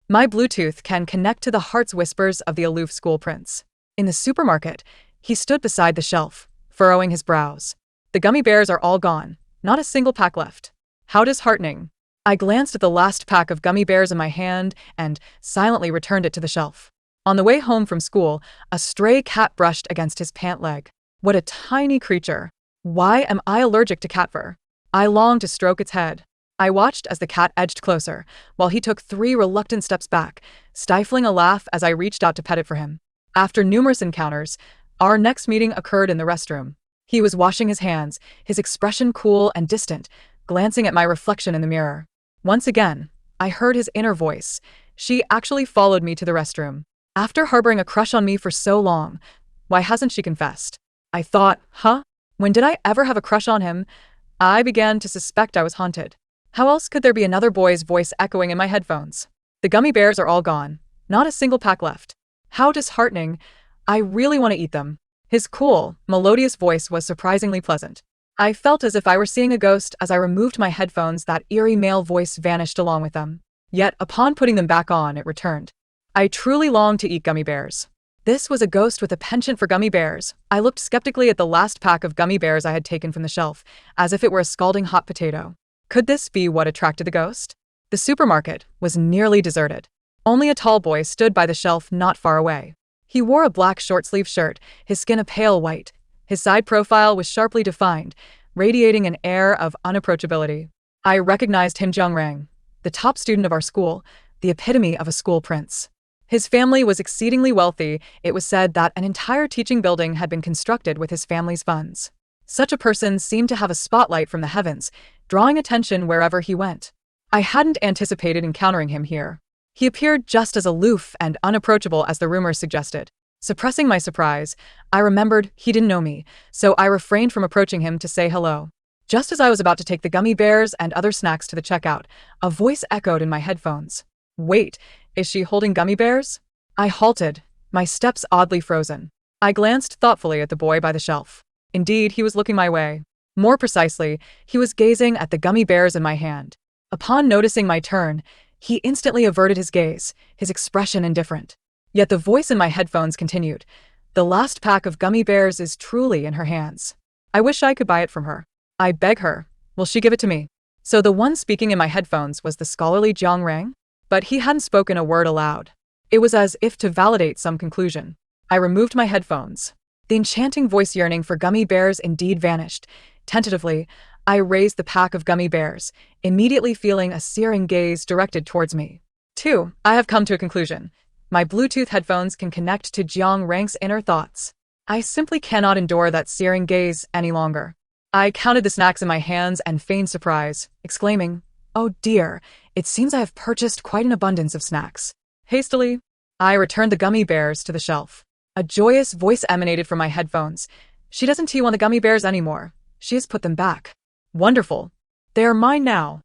My Bluetooth can connect to the heart's whispers of the aloof school prince. In the supermarket, he stood beside the shelf, furrowing his brows. The gummy bears are all gone, not a single pack left. How disheartening. I glanced at the last pack of gummy bears in my hand and silently returned it to the shelf. On the way home from school, a stray cat brushed against his pant leg. What a tiny creature. Why am I allergic to cat fur? I longed to stroke its head. I watched as the cat edged closer, while he took 3 reluctant steps back, stifling a laugh as I reached out to pet it for him. After numerous encounters, our next meeting occurred in the restroom. He was washing his hands, his expression cool and distant, glancing at my reflection in the mirror. Once again, I heard his inner voice. She actually followed me to the restroom. After harboring a crush on me for so long, why hasn't she confessed? I thought, when did I ever have a crush on him? I began to suspect I was haunted. How else could there be another boy's voice echoing in my headphones? The gummy bears are all gone. Not a single pack left. How disheartening. I really want to eat them. His cool, melodious voice was surprisingly pleasant. I felt as if I were seeing a ghost as I removed my headphones. That eerie male voice vanished along with them. Yet, upon putting them back on, it returned. I truly longed to eat gummy bears. This was a ghost with a penchant for gummy bears. I looked skeptically at the last pack of gummy bears I had taken from the shelf, as if it were a scalding hot potato. Could this be what attracted the ghost? The supermarket was nearly deserted. Only a tall boy stood by the shelf not far away. He wore a black short-sleeved shirt, his skin a pale white. His side profile was sharply defined, radiating an air of unapproachability. I recognized him, Rang, the top student of our school, the epitome of a school prince. His family was exceedingly wealthy. It was said that an entire teaching building had been constructed with his family's funds. Such a person seemed to have a spotlight from the heavens, drawing attention wherever he went. I hadn't anticipated encountering him here. He appeared just as aloof and unapproachable as the rumors suggested. Suppressing my surprise, I remembered he didn't know me, so I refrained from approaching him to say hello. Just as I was about to take the gummy bears and other snacks to the checkout, a voice echoed in my headphones. Wait, is she holding gummy bears? I halted, my steps oddly frozen. I glanced thoughtfully at the boy by the shelf. Indeed, he was looking my way. More precisely, he was gazing at the gummy bears in my hand. Upon noticing my turn, he instantly averted his gaze, his expression indifferent. Yet the voice in my headphones continued. The last pack of gummy bears is truly in her hands. I wish I could buy it from her. I beg her. Will she give it to me? So the one speaking in my headphones was the scholarly Jiang Rang? But he hadn't spoken a word aloud. It was as if to validate some conclusion. I removed my headphones. The enchanting voice yearning for gummy bears indeed vanished. Tentatively, I raised the pack of gummy bears, immediately feeling a searing gaze directed towards me. 2. I have come to a conclusion. My Bluetooth headphones can connect to Jiang Rang's inner thoughts. I simply cannot endure that searing gaze any longer. I counted the snacks in my hands and feigned surprise, exclaiming, "Oh dear, it seems I have purchased quite an abundance of snacks." Hastily, I returned the gummy bears to the shelf. A joyous voice emanated from my headphones. She doesn't want the gummy bears anymore. She has put them back. Wonderful. They are mine now.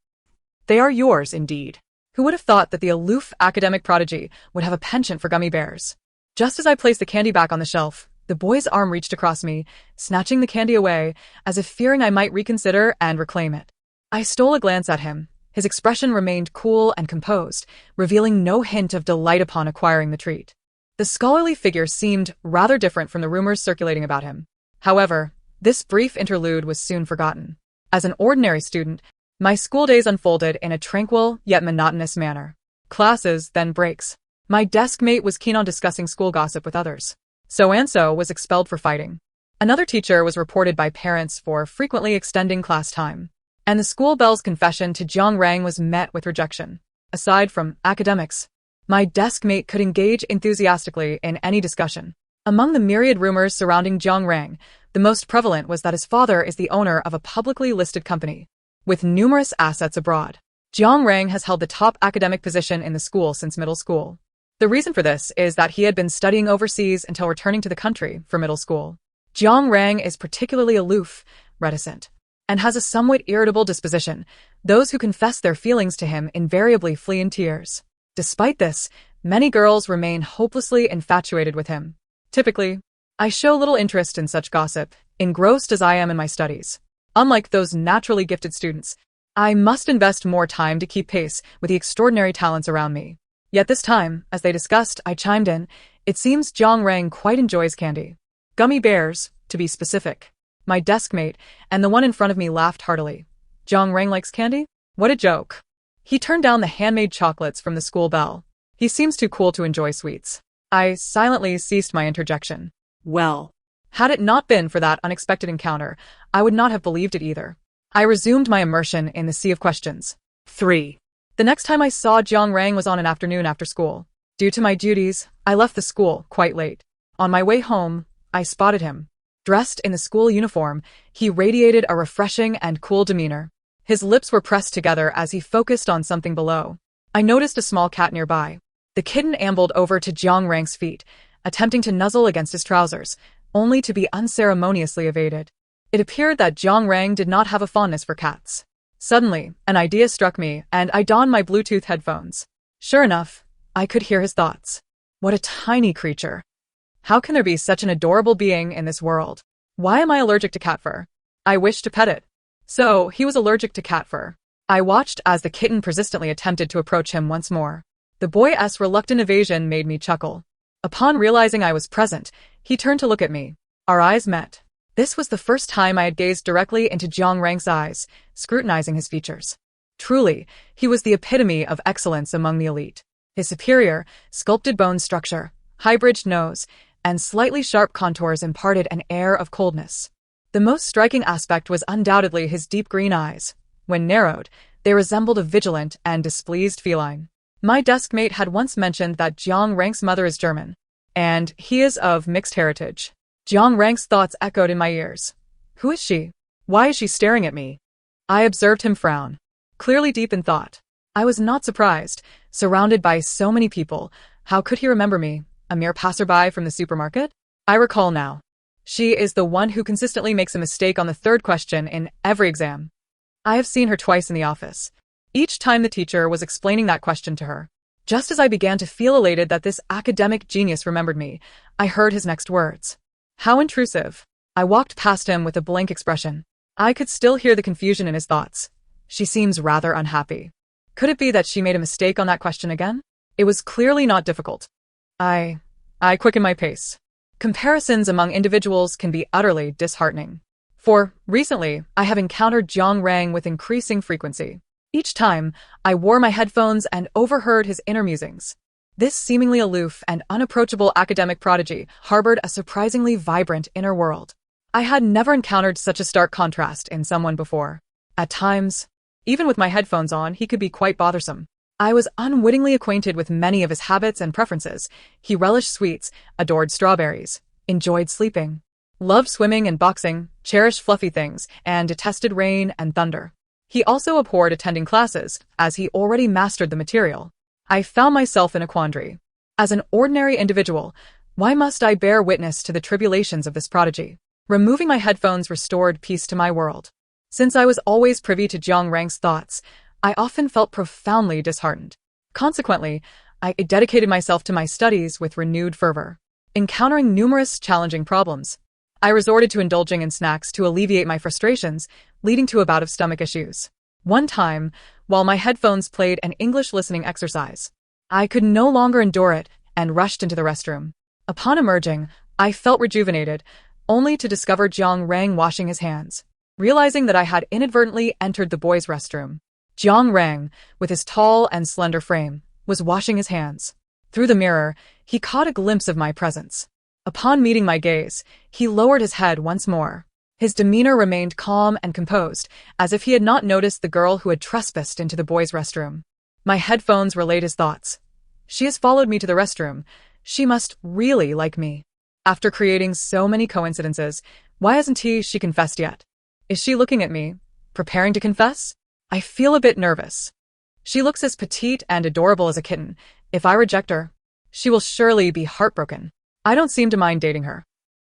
They are yours, indeed. Who would have thought that the aloof academic prodigy would have a penchant for gummy bears? Just as I placed the candy back on the shelf, the boy's arm reached across me, snatching the candy away, as if fearing I might reconsider and reclaim it. I stole a glance at him. His expression remained cool and composed, revealing no hint of delight upon acquiring the treat. The scholarly figure seemed rather different from the rumors circulating about him. However, this brief interlude was soon forgotten. As an ordinary student, my school days unfolded in a tranquil yet monotonous manner. Classes, then breaks. My desk mate was keen on discussing school gossip with others. So-and-so was expelled for fighting. Another teacher was reported by parents for frequently extending class time. And the school bell's confession to Jiang Rang was met with rejection. Aside from academics, my desk mate could engage enthusiastically in any discussion. Among the myriad rumors surrounding Jiang Rang, the most prevalent was that his father is the owner of a publicly listed company, with numerous assets abroad. Jiang Rang has held the top academic position in the school since middle school. The reason for this is that he had been studying overseas until returning to the country for middle school. Jiang Rang is particularly aloof, reticent, and has a somewhat irritable disposition. Those who confess their feelings to him invariably flee in tears. Despite this, many girls remain hopelessly infatuated with him. Typically, I show little interest in such gossip, engrossed as I am in my studies. Unlike those naturally gifted students, I must invest more time to keep pace with the extraordinary talents around me. Yet this time, as they discussed, I chimed in, it seems Jiang Rang quite enjoys candy. Gummy bears, to be specific. My deskmate and the one in front of me laughed heartily. Jiang Rang likes candy? What a joke. He turned down the handmade chocolates from the school bell. He seems too cool to enjoy sweets. I silently ceased my interjection. Well, had it not been for that unexpected encounter, I would not have believed it either. I resumed my immersion in the sea of questions. 3. The next time I saw Jiang Rang was on an afternoon after school. Due to my duties, I left the school quite late. On my way home, I spotted him. Dressed in the school uniform, he radiated a refreshing and cool demeanor. His lips were pressed together as he focused on something below. I noticed a small cat nearby. The kitten ambled over to Jiang Rang's feet, attempting to nuzzle against his trousers, only to be unceremoniously evaded. It appeared that Jiang Rang did not have a fondness for cats. Suddenly, an idea struck me, and I donned my Bluetooth headphones. Sure enough, I could hear his thoughts. What a tiny creature. How can there be such an adorable being in this world? Why am I allergic to cat fur? I wish to pet it. So, he was allergic to cat fur. I watched as the kitten persistently attempted to approach him once more. The boy's reluctant evasion made me chuckle. Upon realizing I was present, he turned to look at me. Our eyes met. This was the first time I had gazed directly into Jiang Rang's eyes, scrutinizing his features. Truly, he was the epitome of excellence among the elite. His superior, sculpted bone structure, high-bridged nose, and slightly sharp contours imparted an air of coldness. The most striking aspect was undoubtedly his deep green eyes. When narrowed, they resembled a vigilant and displeased feline. My deskmate had once mentioned that Jiang Rang's mother is German, and he is of mixed heritage. Jiang Rang's thoughts echoed in my ears. Who is she? Why is she staring at me? I observed him frown, clearly deep in thought. I was not surprised. Surrounded by so many people, how could he remember me, a mere passerby from the supermarket? I recall now. She is the one who consistently makes a mistake on the third question in every exam. I have seen her twice in the office. Each time the teacher was explaining that question to her. Just as I began to feel elated that this academic genius remembered me, I heard his next words. How intrusive. I walked past him with a blank expression. I could still hear the confusion in his thoughts. She seems rather unhappy. Could it be that she made a mistake on that question again? It was clearly not difficult. I quickened my pace. Comparisons among individuals can be utterly disheartening. For, recently, I have encountered Jiang Rang with increasing frequency. Each time, I wore my headphones and overheard his inner musings. This seemingly aloof and unapproachable academic prodigy harbored a surprisingly vibrant inner world. I had never encountered such a stark contrast in someone before. At times, even with my headphones on, he could be quite bothersome. I was unwittingly acquainted with many of his habits and preferences. He relished sweets, adored strawberries, enjoyed sleeping, loved swimming and boxing, cherished fluffy things, and detested rain and thunder. He also abhorred attending classes, as he already mastered the material. I found myself in a quandary. As an ordinary individual, why must I bear witness to the tribulations of this prodigy? Removing my headphones restored peace to my world. Since I was always privy to Jiang Rang's thoughts, I often felt profoundly disheartened. Consequently, I dedicated myself to my studies with renewed fervor. Encountering numerous challenging problems, I resorted to indulging in snacks to alleviate my frustrations, leading to a bout of stomach issues. One time, while my headphones played an English listening exercise, I could no longer endure it and rushed into the restroom. Upon emerging, I felt rejuvenated, only to discover Jiang Rang washing his hands. Realizing that I had inadvertently entered the boys' restroom, Jiang Rang, with his tall and slender frame, was washing his hands. Through the mirror, he caught a glimpse of my presence. Upon meeting my gaze, he lowered his head once more. His demeanor remained calm and composed, as if he had not noticed the girl who had trespassed into the boys' restroom. My headphones relayed his thoughts. She has followed me to the restroom. She must really like me. After creating so many coincidences, why hasn't she confessed yet? Is she looking at me, preparing to confess? I feel a bit nervous. She looks as petite and adorable as a kitten. If I reject her, she will surely be heartbroken. I don't seem to mind dating her.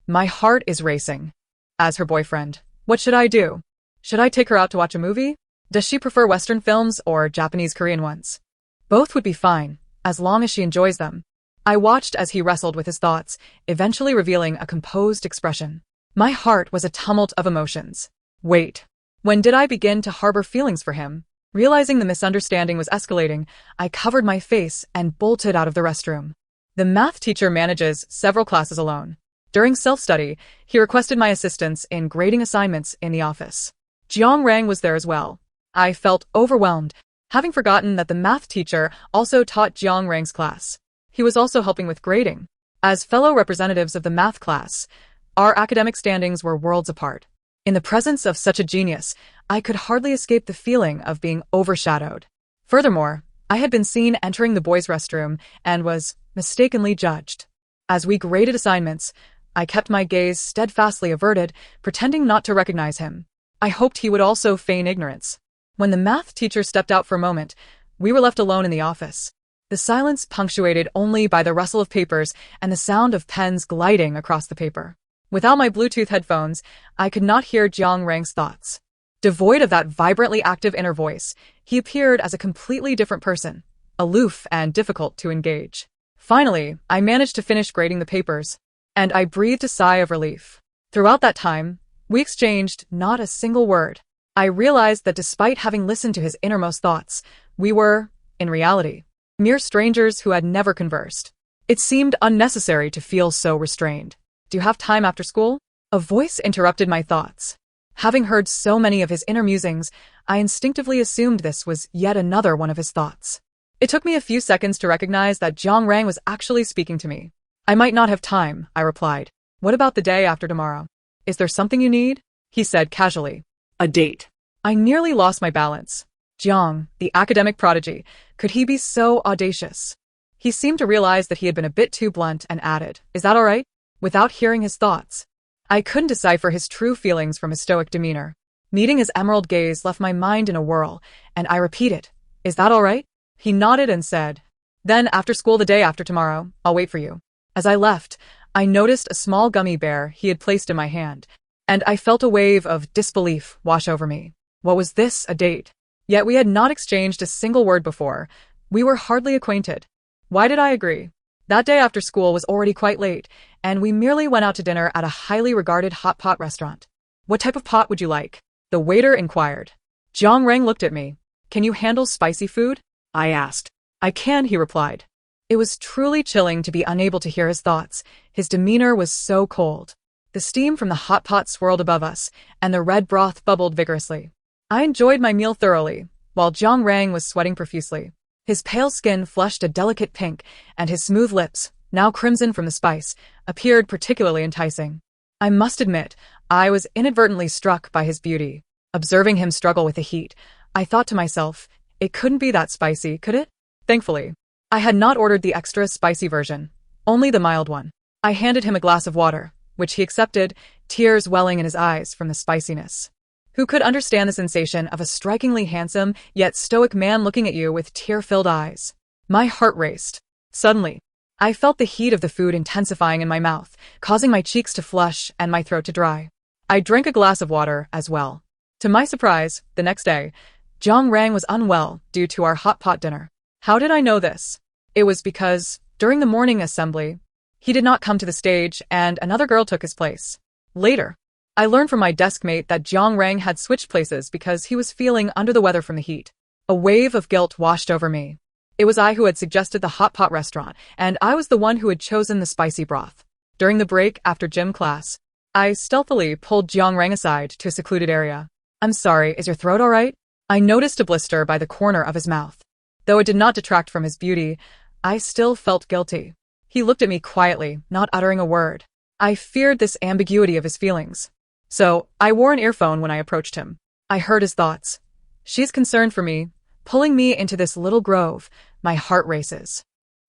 My heart is racing. As her boyfriend, what should I do? Should I take her out to watch a movie? Does she prefer Western films or Japanese Korean ones? Both would be fine, as long as she enjoys them. I watched as he wrestled with his thoughts, eventually revealing a composed expression. My heart was a tumult of emotions. Wait. When did I begin to harbor feelings for him? Realizing the misunderstanding was escalating, I covered my face and bolted out of the restroom. The math teacher manages several classes alone. During self-study, he requested my assistance in grading assignments in the office. Jiang Rang was there as well. I felt overwhelmed, having forgotten that the math teacher also taught Jiang Rang's class. He was also helping with grading. As fellow representatives of the math class, our academic standings were worlds apart. In the presence of such a genius, I could hardly escape the feeling of being overshadowed. Furthermore, I had been seen entering the boys' restroom and was mistakenly judged. As we graded assignments, I kept my gaze steadfastly averted, pretending not to recognize him. I hoped he would also feign ignorance. When the math teacher stepped out for a moment, we were left alone in the office. The silence punctuated only by the rustle of papers and the sound of pens gliding across the paper. Without my Bluetooth headphones, I could not hear Jiang Rang's thoughts. Devoid of that vibrantly active inner voice, he appeared as a completely different person, aloof and difficult to engage. Finally, I managed to finish grading the papers, and I breathed a sigh of relief. Throughout that time, we exchanged not a single word. I realized that despite having listened to his innermost thoughts, we were, in reality, mere strangers who had never conversed. It seemed unnecessary to feel so restrained. "Do you have time after school?" A voice interrupted my thoughts. Having heard so many of his inner musings, I instinctively assumed this was yet another one of his thoughts. It took me a few seconds to recognize that Jiang Rang was actually speaking to me. "I might not have time," I replied. "What about the day after tomorrow? Is there something you need?" He said casually. "A date." I nearly lost my balance. Jiang, the academic prodigy, could he be so audacious? He seemed to realize that he had been a bit too blunt and added, "Is that all right?" without hearing his thoughts. I couldn't decipher his true feelings from his stoic demeanor. Meeting his emerald gaze left my mind in a whirl, and I repeated, "Is that all right?" He nodded and said, "Then after school the day after tomorrow, I'll wait for you." As I left, I noticed a small gummy bear he had placed in my hand, and I felt a wave of disbelief wash over me. What was this, a date? Yet we had not exchanged a single word before. We were hardly acquainted. Why did I agree? That day after school was already quite late, and we merely went out to dinner at a highly regarded hot pot restaurant. "What type of pot would you like?" the waiter inquired. Jiang Rang looked at me. "Can you handle spicy food?" I asked. "I can," he replied. It was truly chilling to be unable to hear his thoughts. His demeanor was so cold. The steam from the hot pot swirled above us, and the red broth bubbled vigorously. I enjoyed my meal thoroughly, while Jiang Rang was sweating profusely. His pale skin flushed a delicate pink, and his smooth lips, now crimson from the spice, appeared particularly enticing. I must admit, I was inadvertently struck by his beauty. Observing him struggle with the heat, I thought to myself, it couldn't be that spicy, could it? Thankfully, I had not ordered the extra spicy version, only the mild one. I handed him a glass of water, which he accepted, tears welling in his eyes from the spiciness. Who could understand the sensation of a strikingly handsome yet stoic man looking at you with tear-filled eyes? My heart raced. Suddenly, I felt the heat of the food intensifying in my mouth, causing my cheeks to flush and my throat to dry. I drank a glass of water as well. To my surprise, the next day, Jiang Rang was unwell due to our hot pot dinner. How did I know this? It was because, during the morning assembly, he did not come to the stage and another girl took his place. Later, I learned from my desk mate that Jiang Rang had switched places because he was feeling under the weather from the heat. A wave of guilt washed over me. It was I who had suggested the hot pot restaurant, and I was the one who had chosen the spicy broth. During the break after gym class, I stealthily pulled Jiang Rang aside to a secluded area. "I'm sorry, is your throat all right?" I noticed a blister by the corner of his mouth. Though it did not detract from his beauty, I still felt guilty. He looked at me quietly, not uttering a word. I feared this ambiguity of his feelings. So, I wore an earphone when I approached him. I heard his thoughts. "She's concerned for me, pulling me into this little grove. My heart races.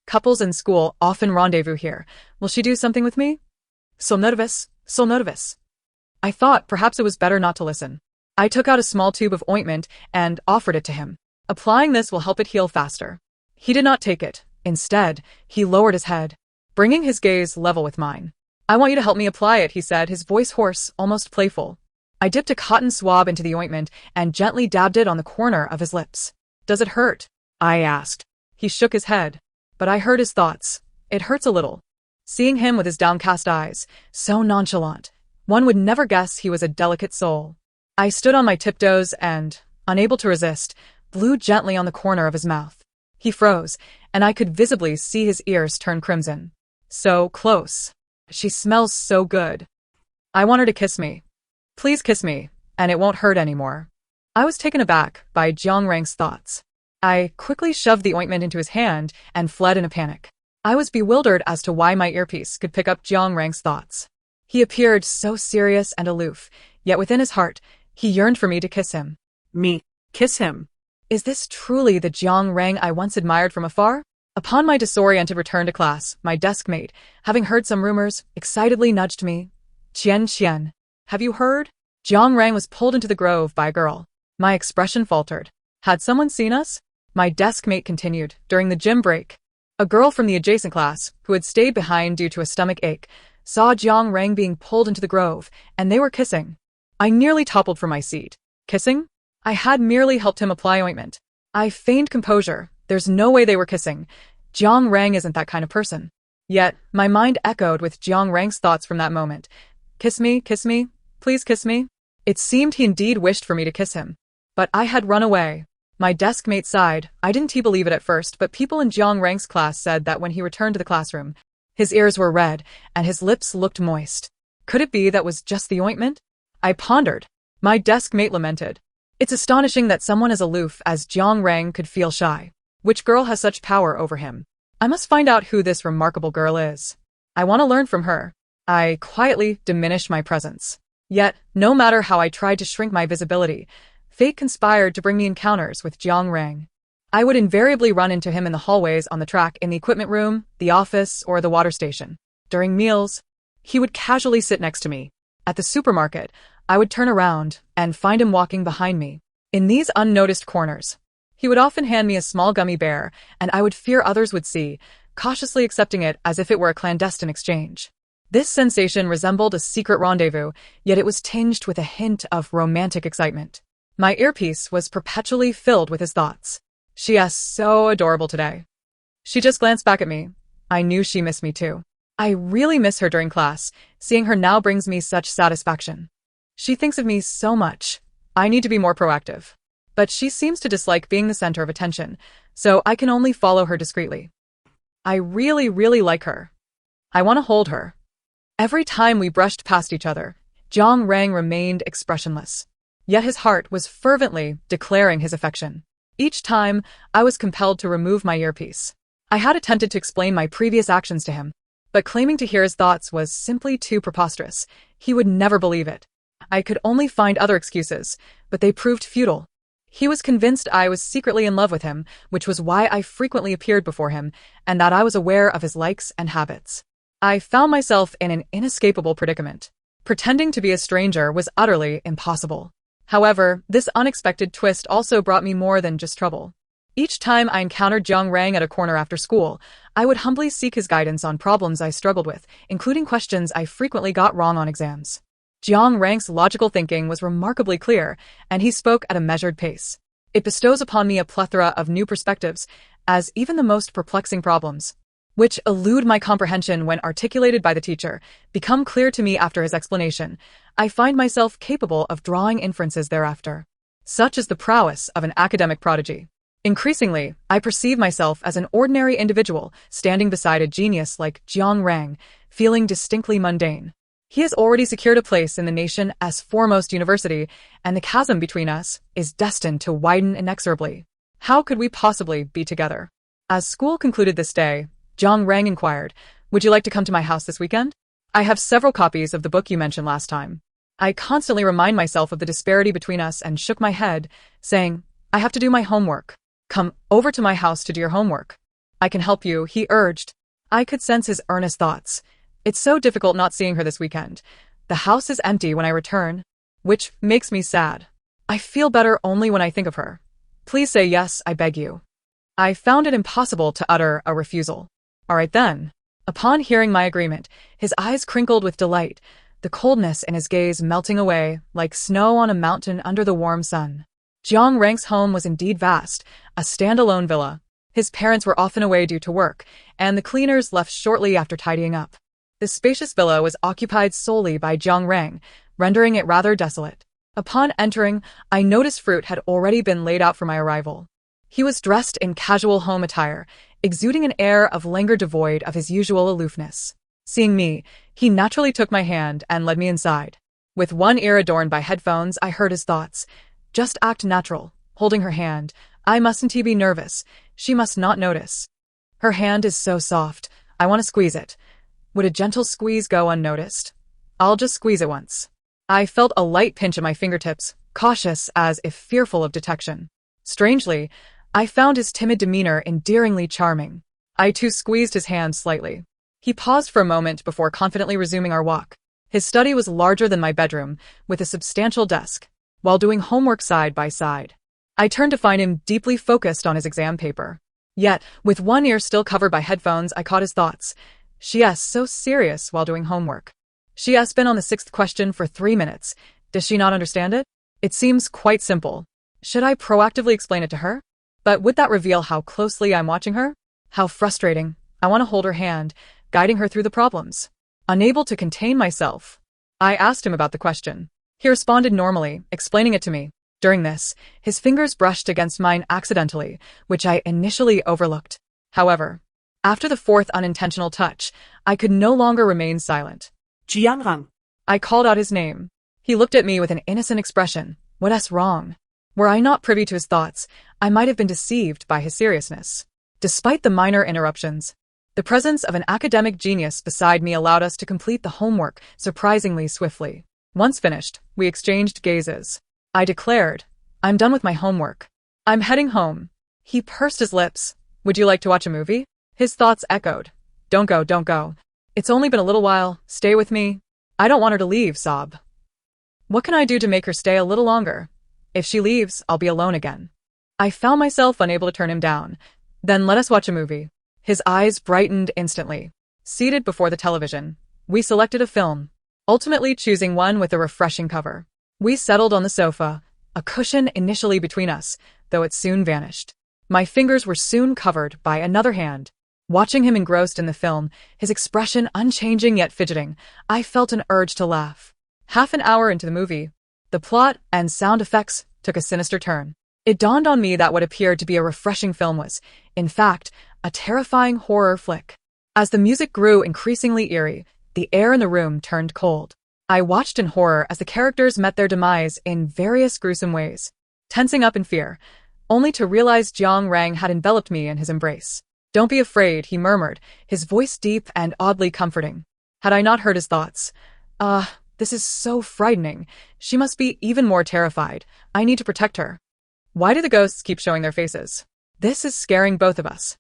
Couples in school often rendezvous here. Will she do something with me? So nervous, so nervous." I thought perhaps it was better not to listen. I took out a small tube of ointment and offered it to him. "Applying this will help it heal faster." He did not take it. Instead, he lowered his head, bringing his gaze level with mine. "I want you to help me apply it," he said, his voice hoarse, almost playful. I dipped a cotton swab into the ointment and gently dabbed it on the corner of his lips. "Does it hurt?" I asked. He shook his head. But I heard his thoughts. "It hurts a little." Seeing him with his downcast eyes, so nonchalant, one would never guess he was a delicate soul. I stood on my tiptoes and, unable to resist, blew gently on the corner of his mouth. He froze, and I could visibly see his ears turn crimson. So close. She smells so good. I want her to kiss me. Please kiss me, and it won't hurt anymore. I was taken aback by Jiang Rang's thoughts. I quickly shoved the ointment into his hand and fled in a panic. I was bewildered as to why my earpiece could pick up Jiang Rang's thoughts. He appeared so serious and aloof, yet within his heart, he yearned for me to kiss him. Me? Kiss him? Is this truly the Jiang Rang I once admired from afar? Upon my disoriented return to class, my desk mate, having heard some rumors, excitedly nudged me. Qian, have you heard? Jiang Rang was pulled into the grove by a girl. My expression faltered. Had someone seen us? My desk mate continued, during the gym break. A girl from the adjacent class, who had stayed behind due to a stomach ache, saw Jiang Rang being pulled into the grove, and they were kissing. I nearly toppled from my seat. Kissing? I had merely helped him apply ointment. I feigned composure. There's no way they were kissing. Jiang Rang isn't that kind of person. Yet, my mind echoed with Jiang Rang's thoughts from that moment. Kiss me, please kiss me. It seemed he indeed wished for me to kiss him. But I had run away. My desk mate sighed. I didn't believe it at first, but people in Jiang Rang's class said that when he returned to the classroom, his ears were red, and his lips looked moist. Could it be that was just the ointment? I pondered. My desk mate lamented. It's astonishing that someone as aloof as Jiang Rang could feel shy. Which girl has such power over him? I must find out who this remarkable girl is. I want to learn from her. I quietly diminished my presence. Yet, no matter how I tried to shrink my visibility, fate conspired to bring me encounters with Jiang Rang. I would invariably run into him in the hallways, on the track, in the equipment room, the office, or the water station. During meals, he would casually sit next to me. At the supermarket, I would turn around and find him walking behind me. In these unnoticed corners, he would often hand me a small gummy bear, and I would fear others would see, cautiously accepting it as if it were a clandestine exchange. This sensation resembled a secret rendezvous, yet it was tinged with a hint of romantic excitement. My earpiece was perpetually filled with his thoughts. She is so adorable today. She just glanced back at me. I knew she missed me too. I really miss her during class. Seeing her now brings me such satisfaction. She thinks of me so much. I need to be more proactive. But she seems to dislike being the center of attention, so I can only follow her discreetly. I really like her. I want to hold her. Every time we brushed past each other, Jiang Rang remained expressionless. Yet his heart was fervently declaring his affection. Each time, I was compelled to remove my earpiece. I had attempted to explain my previous actions to him, but claiming to hear his thoughts was simply too preposterous. He would never believe it. I could only find other excuses, but they proved futile. He was convinced I was secretly in love with him, which was why I frequently appeared before him, and that I was aware of his likes and habits. I found myself in an inescapable predicament. Pretending to be a stranger was utterly impossible. However, this unexpected twist also brought me more than just trouble. Each time I encountered Jiang Rang at a corner after school, I would humbly seek his guidance on problems I struggled with, including questions I frequently got wrong on exams. Jiang Rang's logical thinking was remarkably clear, and he spoke at a measured pace. It bestows upon me a plethora of new perspectives, as even the most perplexing problems, which elude my comprehension when articulated by the teacher, become clear to me after his explanation. I find myself capable of drawing inferences thereafter. Such is the prowess of an academic prodigy. Increasingly, I perceive myself as an ordinary individual, standing beside a genius like Jiang Rang, feeling distinctly mundane. He has already secured a place in the nation as foremost university, and the chasm between us is destined to widen inexorably. How could we possibly be together? As school concluded this day, Jiang Rang inquired, "Would you like to come to my house this weekend? I have several copies of the book you mentioned last time." I constantly remind myself of the disparity between us and shook my head, saying, "I have to do my homework." "Come over to my house to do your homework. I can help you," he urged. I could sense his earnest thoughts. It's so difficult not seeing her this weekend. The house is empty when I return, which makes me sad. I feel better only when I think of her. Please say yes, I beg you. I found it impossible to utter a refusal. All right then. Upon hearing my agreement, his eyes crinkled with delight, the coldness in his gaze melting away like snow on a mountain under the warm sun. Jiang Rang's home was indeed vast, a standalone villa. His parents were often away due to work, and the cleaners left shortly after tidying up. The spacious villa was occupied solely by Jiang Rang, rendering it rather desolate. Upon entering, I noticed fruit had already been laid out for my arrival. He was dressed in casual home attire, exuding an air of languor devoid of his usual aloofness. Seeing me, he naturally took my hand and led me inside. With one ear adorned by headphones, I heard his thoughts. Just act natural, holding her hand. I mustn't be nervous. She must not notice. Her hand is so soft. I want to squeeze it. Would a gentle squeeze go unnoticed? I'll just squeeze it once. I felt a light pinch at my fingertips, cautious as if fearful of detection. Strangely, I found his timid demeanor endearingly charming. I too squeezed his hand slightly. He paused for a moment before confidently resuming our walk. His study was larger than my bedroom, with a substantial desk, while doing homework side by side. I turned to find him deeply focused on his exam paper. Yet, with one ear still covered by headphones, I caught his thoughts. She's so serious while doing homework. She has been on the 6th question for 3 minutes. Does she not understand it? It seems quite simple. Should I proactively explain it to her? But would that reveal how closely I'm watching her? How frustrating. I want to hold her hand, guiding her through the problems. Unable to contain myself, I asked him about the question. He responded normally, explaining it to me. During this, his fingers brushed against mine accidentally, which I initially overlooked. However, after the 4th unintentional touch, I could no longer remain silent. Jianrang. I called out his name. He looked at me with an innocent expression. What's wrong? Were I not privy to his thoughts, I might have been deceived by his seriousness. Despite the minor interruptions, the presence of an academic genius beside me allowed us to complete the homework surprisingly swiftly. Once finished, we exchanged gazes. I declared, I'm done with my homework. I'm heading home. He pursed his lips. Would you like to watch a movie? His thoughts echoed. Don't go, don't go. It's only been a little while. Stay with me. I don't want her to leave, sob. What can I do to make her stay a little longer? If she leaves, I'll be alone again. I found myself unable to turn him down. Then let us watch a movie. His eyes brightened instantly. Seated before the television, we selected a film, ultimately choosing one with a refreshing cover. We settled on the sofa, a cushion initially between us, though it soon vanished. My fingers were soon covered by another hand. Watching him engrossed in the film, his expression unchanging yet fidgeting, I felt an urge to laugh. Half an hour into the movie, the plot and sound effects took a sinister turn. It dawned on me that what appeared to be a refreshing film was, in fact, a terrifying horror flick. As the music grew increasingly eerie, the air in the room turned cold. I watched in horror as the characters met their demise in various gruesome ways, tensing up in fear, only to realize Jiang Rang had enveloped me in his embrace. Don't be afraid, he murmured, his voice deep and oddly comforting. Had I not heard his thoughts? This is so frightening. She must be even more terrified. I need to protect her. Why do the ghosts keep showing their faces? This is scaring both of us.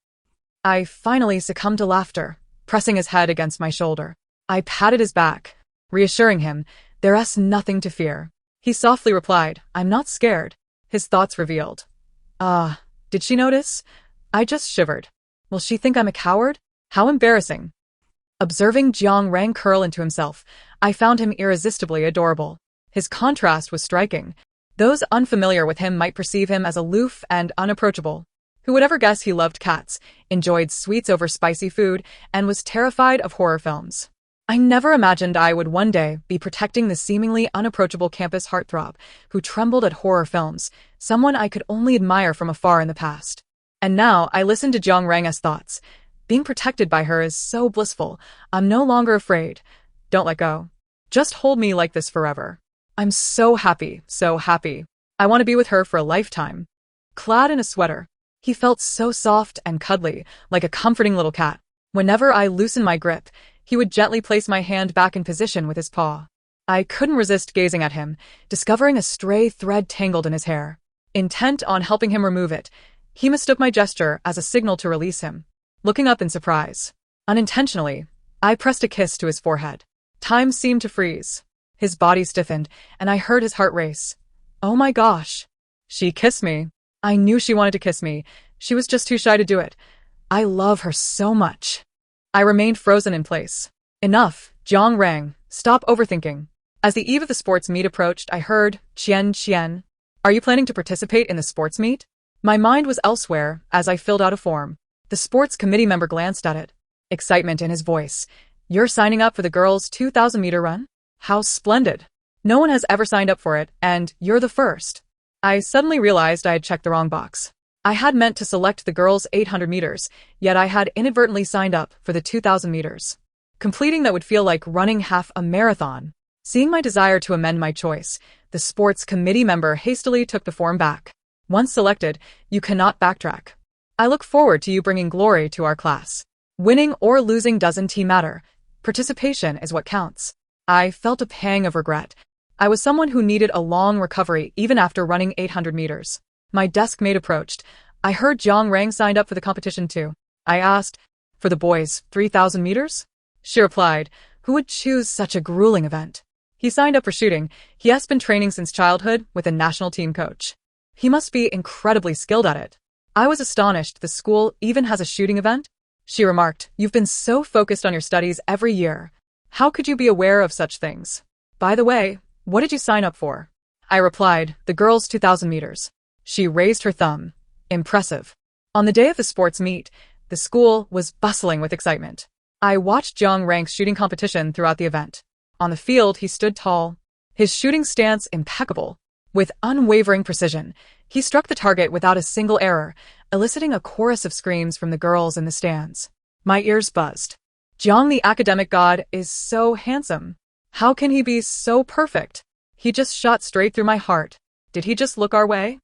I finally succumbed to laughter, pressing his head against my shoulder. I patted his back, reassuring him, there's nothing to fear. He softly replied, I'm not scared. His thoughts revealed. Did she notice? I just shivered. Will she think I'm a coward? How embarrassing. Observing Jiang Rang curl into himself, I found him irresistibly adorable. His contrast was striking. Those unfamiliar with him might perceive him as aloof and unapproachable. Who would ever guess he loved cats, enjoyed sweets over spicy food, and was terrified of horror films? I never imagined I would one day be protecting the seemingly unapproachable campus heartthrob who trembled at horror films, someone I could only admire from afar in the past. And now I listened to Jiang Rang's thoughts. Being protected by her is so blissful. I'm no longer afraid. Don't let go. Just hold me like this forever. I'm so happy, so happy. I want to be with her for a lifetime. Clad in a sweater, he felt so soft and cuddly, like a comforting little cat. Whenever I loosened my grip, he would gently place my hand back in position with his paw. I couldn't resist gazing at him, discovering a stray thread tangled in his hair. Intent on helping him remove it, he mistook my gesture as a signal to release him. Looking up in surprise, unintentionally, I pressed a kiss to his forehead. Time seemed to freeze. His body stiffened, and I heard his heart race. Oh my gosh. She kissed me. I knew she wanted to kiss me. She was just too shy to do it. I love her so much. I remained frozen in place. Enough, Jiang Rang. Stop overthinking. As the eve of the sports meet approached, I heard, Qian. Are you planning to participate in the sports meet? My mind was elsewhere as I filled out a form. The sports committee member glanced at it. Excitement in his voice. You're signing up for the girls' 2,000-meter run? How splendid. No one has ever signed up for it, and you're the first. I suddenly realized I had checked the wrong box. I had meant to select the girls' 800 meters, yet I had inadvertently signed up for the 2,000 meters. Completing that would feel like running half a marathon. Seeing my desire to amend my choice, the sports committee member hastily took the form back. Once selected, you cannot backtrack. I look forward to you bringing glory to our class. Winning or losing doesn't matter. Participation is what counts. I felt a pang of regret. I was someone who needed a long recovery even after running 800 meters. My desk mate approached. I heard Jiang Rang signed up for the competition too. I asked, for the boys, 3,000 meters? She replied, who would choose such a grueling event? He signed up for shooting. He has been training since childhood with a national team coach. He must be incredibly skilled at it. I was astonished the school even has a shooting event. She remarked, you've been so focused on your studies every year. How could you be aware of such things? By the way, what did you sign up for? I replied, the girls' 2,000 meters. She raised her thumb. Impressive. On the day of the sports meet, the school was bustling with excitement. I watched Jiang Rang's shooting competition throughout the event. On the field, he stood tall, his shooting stance impeccable. With unwavering precision, he struck the target without a single error, eliciting a chorus of screams from the girls in the stands. My ears buzzed. Jiang the academic god is so handsome. How can he be so perfect? He just shot straight through my heart. Did he just look our way?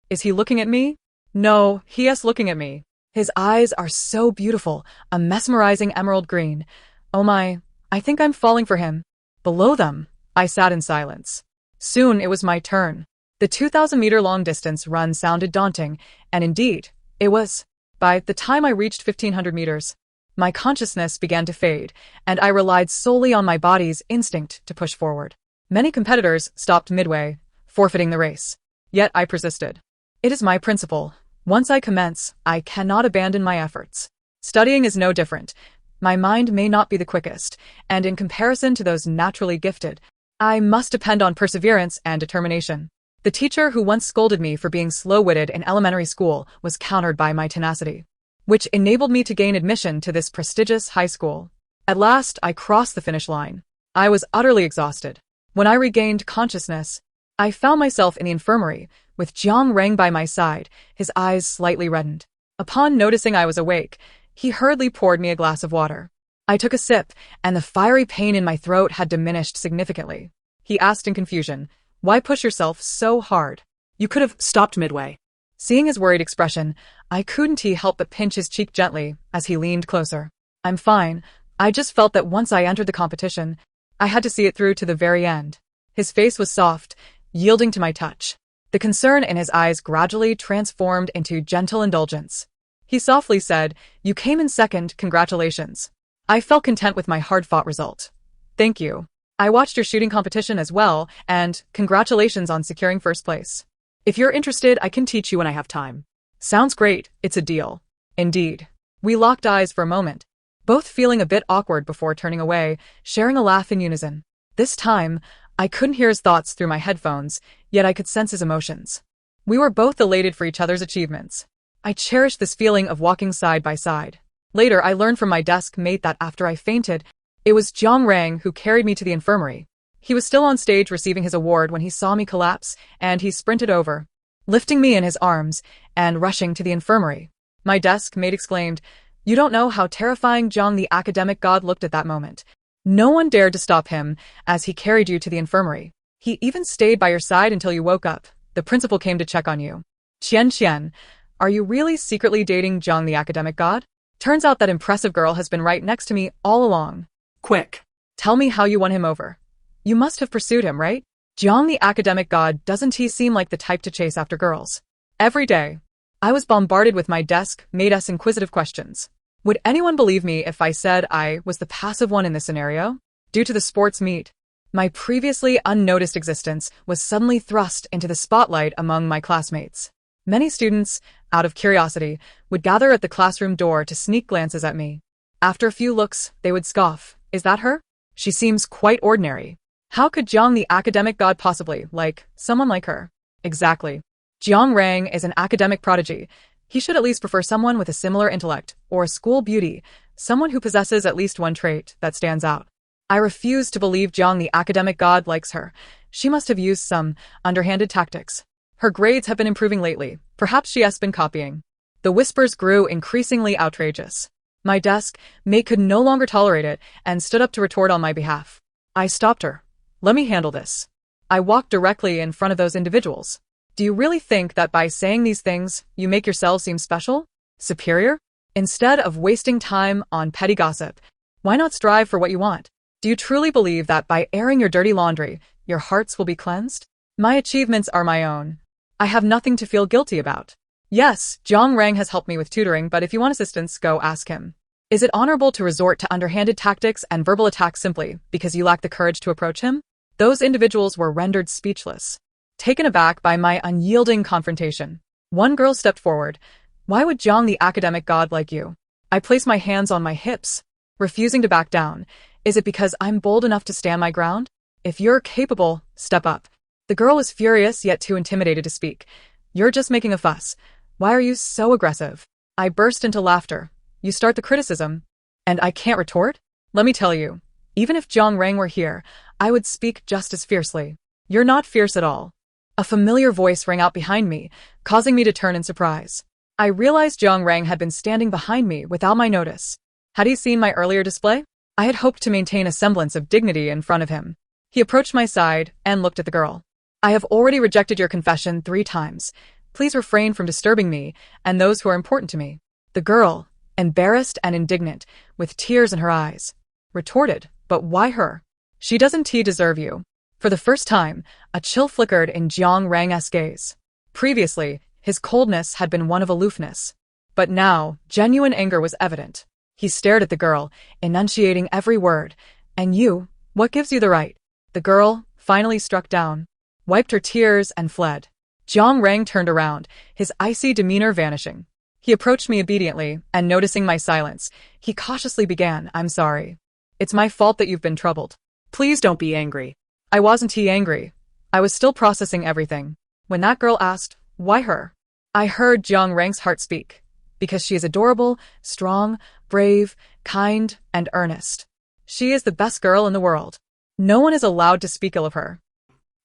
Is he looking at me? No, he is looking at me. His eyes are so beautiful, a mesmerizing emerald green. Oh my, I think I'm falling for him. Below them, I sat in silence. Soon it was my turn. The 2,000-meter long distance run sounded daunting, and indeed, it was. By the time I reached 1,500 meters, my consciousness began to fade, and I relied solely on my body's instinct to push forward. Many competitors stopped midway, forfeiting the race. Yet I persisted. It is my principle. Once I commence, I cannot abandon my efforts. Studying is no different. My mind may not be the quickest, and in comparison to those naturally gifted, I must depend on perseverance and determination. The teacher who once scolded me for being slow-witted in elementary school was countered by my tenacity, which enabled me to gain admission to this prestigious high school. At last, I crossed the finish line. I was utterly exhausted. When I regained consciousness, I found myself in the infirmary, with Jiang Rang by my side, his eyes slightly reddened. Upon noticing I was awake, he hurriedly poured me a glass of water. I took a sip, and the fiery pain in my throat had diminished significantly. He asked in confusion, why push yourself so hard? You could have stopped midway. Seeing his worried expression, I couldn't help but pinch his cheek gently as he leaned closer. I'm fine. I just felt that once I entered the competition, I had to see it through to the very end. His face was soft, yielding to my touch. The concern in his eyes gradually transformed into gentle indulgence. He softly said, you came in second, congratulations. I felt content with my hard-fought result. Thank you. I watched your shooting competition as well, and congratulations on securing first place. If you're interested, I can teach you when I have time. Sounds great, it's a deal. Indeed. We locked eyes for a moment, both feeling a bit awkward before turning away, sharing a laugh in unison. This time, I couldn't hear his thoughts through my headphones, yet I could sense his emotions. We were both elated for each other's achievements. I cherished this feeling of walking side by side. Later, I learned from my desk mate that after I fainted, it was Jiang Rang who carried me to the infirmary. He was still on stage receiving his award when he saw me collapse, and he sprinted over, lifting me in his arms and rushing to the infirmary. My desk mate exclaimed, you don't know how terrifying Jiang the academic god looked at that moment. No one dared to stop him as he carried you to the infirmary. He even stayed by your side until you woke up. The principal came to check on you. Qian, are you really secretly dating Jiang the academic god? Turns out that impressive girl has been right next to me all along. Quick, tell me how you won him over. You must have pursued him, right? Jiang the academic god, doesn't he seem like the type to chase after girls? Every day, I was bombarded with my desk mate's inquisitive questions. Would anyone believe me if I said I was the passive one in this scenario? Due to the sports meet, my previously unnoticed existence was suddenly thrust into the spotlight among my classmates. Many students, out of curiosity, would gather at the classroom door to sneak glances at me. After a few looks, they would scoff. Is that her? She seems quite ordinary. How could Jiang the academic god possibly like someone like her? Exactly. Jiang Rang is an academic prodigy. He should at least prefer someone with a similar intellect, or a school beauty, someone who possesses at least one trait that stands out. I refused to believe Jiang the academic god likes her. She must have used some underhanded tactics. Her grades have been improving lately. Perhaps she has been copying. The whispers grew increasingly outrageous. My desk mate could no longer tolerate it and stood up to retort on my behalf. I stopped her. Let me handle this. I walked directly in front of those individuals. Do you really think that by saying these things, you make yourselves seem special? Superior? Instead of wasting time on petty gossip, why not strive for what you want? Do you truly believe that by airing your dirty laundry, your hearts will be cleansed? My achievements are my own. I have nothing to feel guilty about. Yes, Jiang Rang has helped me with tutoring, but if you want assistance, go ask him. Is it honorable to resort to underhanded tactics and verbal attacks simply because you lack the courage to approach him? Those individuals were rendered speechless, taken aback by my unyielding confrontation. One girl stepped forward. Why would Jiang the academic god like you? I placed my hands on my hips, refusing to back down. Is it because I'm bold enough to stand my ground? If you're capable, step up. The girl was furious yet too intimidated to speak. You're just making a fuss. Why are you so aggressive? I burst into laughter. You start the criticism, and I can't retort? Let me tell you, even if Jiang Rang were here, I would speak just as fiercely. You're not fierce at all. A familiar voice rang out behind me, causing me to turn in surprise. I realized Jiang Rang had been standing behind me without my notice. Had he seen my earlier display? I had hoped to maintain a semblance of dignity in front of him. He approached my side and looked at the girl. I have already rejected your confession 3 times. Please refrain from disturbing me and those who are important to me. The girl, embarrassed and indignant, with tears in her eyes, retorted, but why her? She doesn't deserve you. For the first time, a chill flickered in Jiang Rang's gaze. Previously, his coldness had been one of aloofness. But now, genuine anger was evident. He stared at the girl, enunciating every word. And you, what gives you the right? The girl, finally struck down, wiped her tears and fled. Jiang Rang turned around, his icy demeanor vanishing. He approached me obediently, and noticing my silence, he cautiously began, I'm sorry. It's my fault that you've been troubled. Please don't be angry. I wasn't angry. I was still processing everything. When that girl asked, why her? I heard Jiang Rang's heart speak. Because she is adorable, strong, brave, kind, and earnest. She is the best girl in the world. No one is allowed to speak ill of her.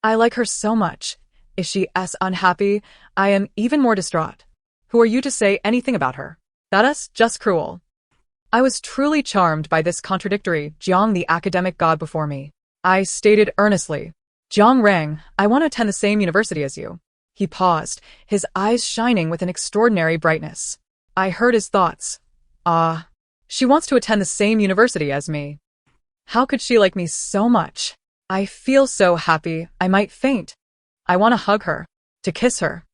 I like her so much. If she is unhappy, I am even more distraught. Who are you to say anything about her? That is just cruel. I was truly charmed by this contradictory Jiang the academic god before me. I stated earnestly, Jiang Rang, I want to attend the same university as you. He paused, his eyes shining with an extraordinary brightness. I heard his thoughts. She wants to attend the same university as me. How could she like me so much? I feel so happy, I might faint. I want to hug her, to kiss her.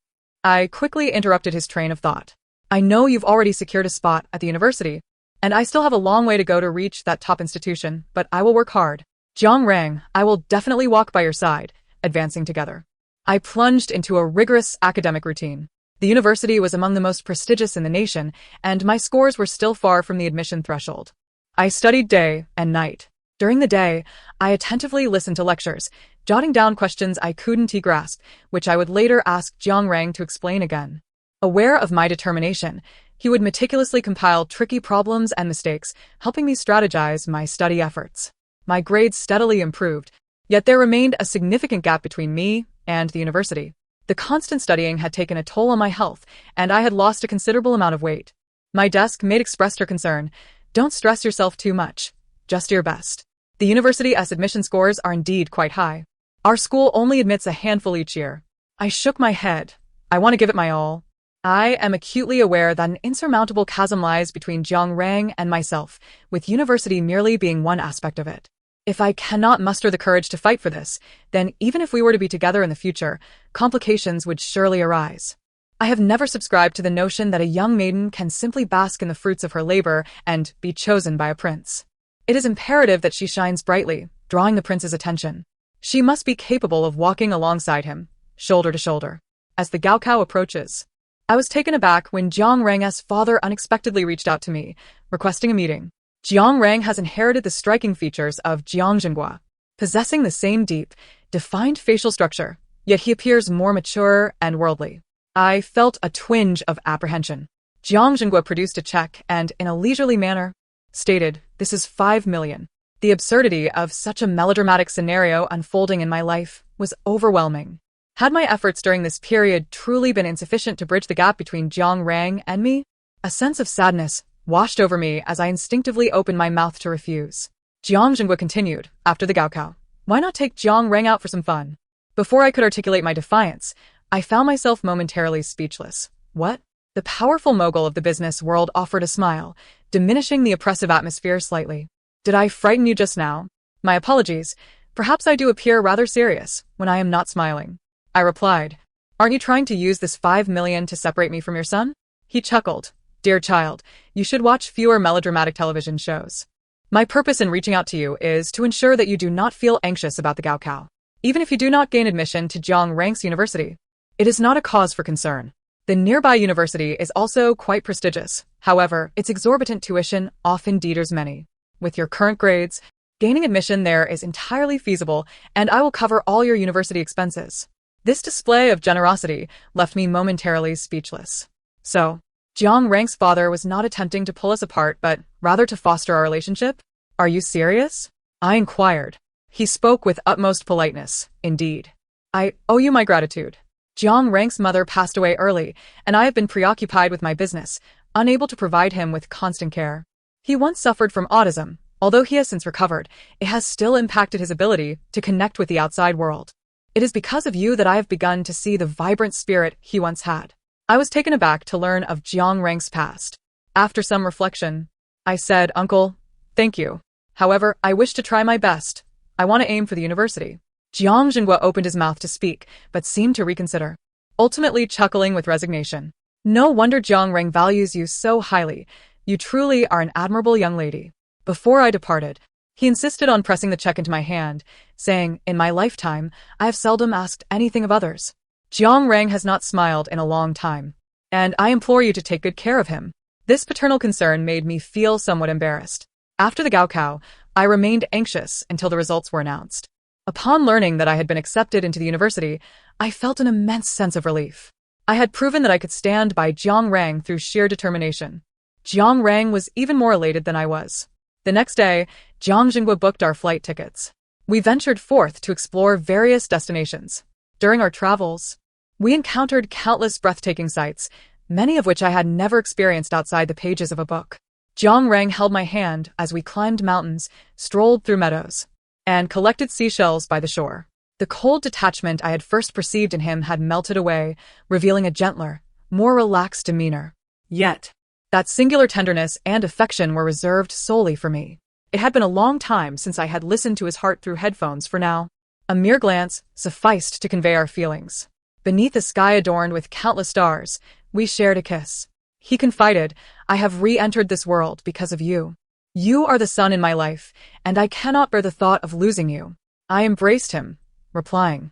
I quickly interrupted his train of thought. I know you've already secured a spot at the university, and I still have a long way to go to reach that top institution, but I will work hard. Jiang Rang, I will definitely walk by your side, advancing together. I plunged into a rigorous academic routine. The university was among the most prestigious in the nation, and my scores were still far from the admission threshold. I studied day and night. During the day, I attentively listened to lectures, jotting down questions I couldn't grasp, which I would later ask Jiang Rang to explain again. Aware of my determination, he would meticulously compile tricky problems and mistakes, helping me strategize my study efforts. My grades steadily improved, yet there remained a significant gap between me and the university. The constant studying had taken a toll on my health, and I had lost a considerable amount of weight. My desk mate expressed her concern. Don't stress yourself too much. Just your best. The university's admission scores are indeed quite high. Our school only admits a handful each year. I shook my head. I want to give it my all. I am acutely aware that an insurmountable chasm lies between Jiang Rang and myself, with university merely being one aspect of it. If I cannot muster the courage to fight for this, then even if we were to be together in the future, complications would surely arise. I have never subscribed to the notion that a young maiden can simply bask in the fruits of her labor and be chosen by a prince. It is imperative that she shines brightly, drawing the prince's attention. She must be capable of walking alongside him, shoulder to shoulder. As the Gaokao approaches, I was taken aback when Jiang Rang's father unexpectedly reached out to me, requesting a meeting. Jiang Rang has inherited the striking features of Jiang Zhenghua, possessing the same deep, defined facial structure, yet he appears more mature and worldly. I felt a twinge of apprehension. Jiang Zhenghua produced a check and, in a leisurely manner, stated, "This is 5 million. The absurdity of such a melodramatic scenario unfolding in my life was overwhelming. Had my efforts during this period truly been insufficient to bridge the gap between Jiang Rang and me? A sense of sadness washed over me as I instinctively opened my mouth to refuse. Jiang Zhenghua continued, after the gaokao. Why not take Jiang Rang out for some fun? Before I could articulate my defiance, I found myself momentarily speechless. What? The powerful mogul of the business world offered a smile, diminishing the oppressive atmosphere slightly. Did I frighten you just now? My apologies. Perhaps I do appear rather serious when I am not smiling. I replied. Aren't you trying to use this 5 million to separate me from your son? He chuckled. Dear child, you should watch fewer melodramatic television shows. My purpose in reaching out to you is to ensure that you do not feel anxious about the gaokao. Even if you do not gain admission to Jiang Rang's university, it is not a cause for concern. The nearby university is also quite prestigious. However, its exorbitant tuition often deters many. With your current grades, gaining admission there is entirely feasible, and I will cover all your university expenses. This display of generosity left me momentarily speechless. So, Jiang Rang's father was not attempting to pull us apart, but rather to foster our relationship? Are you serious? I inquired. He spoke with utmost politeness. Indeed. I owe you my gratitude. Jiang Rang's mother passed away early, and I have been preoccupied with my business, unable to provide him with constant care. He once suffered from autism. Although he has since recovered, it has still impacted his ability to connect with the outside world. It is because of you that I have begun to see the vibrant spirit he once had. I was taken aback to learn of Jiang Rang's past. After some reflection, I said, Uncle, thank you. However, I wish to try my best. I want to aim for the university. Jiang Zhenghua opened his mouth to speak, but seemed to reconsider, ultimately chuckling with resignation. No wonder Jiang Rang values you so highly. You truly are an admirable young lady. Before I departed, he insisted on pressing the check into my hand, saying, in my lifetime, I have seldom asked anything of others. Jiang Rang has not smiled in a long time, and I implore you to take good care of him. This paternal concern made me feel somewhat embarrassed. After the gaokao, I remained anxious until the results were announced. Upon learning that I had been accepted into the university, I felt an immense sense of relief. I had proven that I could stand by Jiang Rang through sheer determination. Jiang Rang was even more elated than I was. The next day, Jiang Zhenghua booked our flight tickets. We ventured forth to explore various destinations. During our travels, we encountered countless breathtaking sights, many of which I had never experienced outside the pages of a book. Jiang Rang held my hand as we climbed mountains, strolled through meadows, and collected seashells by the shore. The cold detachment I had first perceived in him had melted away, revealing a gentler, more relaxed demeanor. Yet, that singular tenderness and affection were reserved solely for me. It had been a long time since I had listened to his heart through headphones. For now, a mere glance sufficed to convey our feelings. Beneath a sky adorned with countless stars, we shared a kiss. He confided, I have re-entered this world because of you. You are the sun in my life, and I cannot bear the thought of losing you. I embraced him, replying,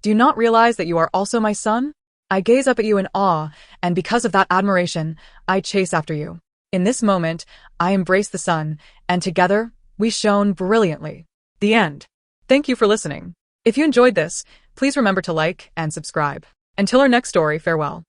Do you not realize that you are also my sun? I gaze up at you in awe, and because of that admiration, I chase after you. In this moment, I embrace the sun, and together, we shone brilliantly. The end. Thank you for listening. If you enjoyed this, please remember to like and subscribe. Until our next story, farewell.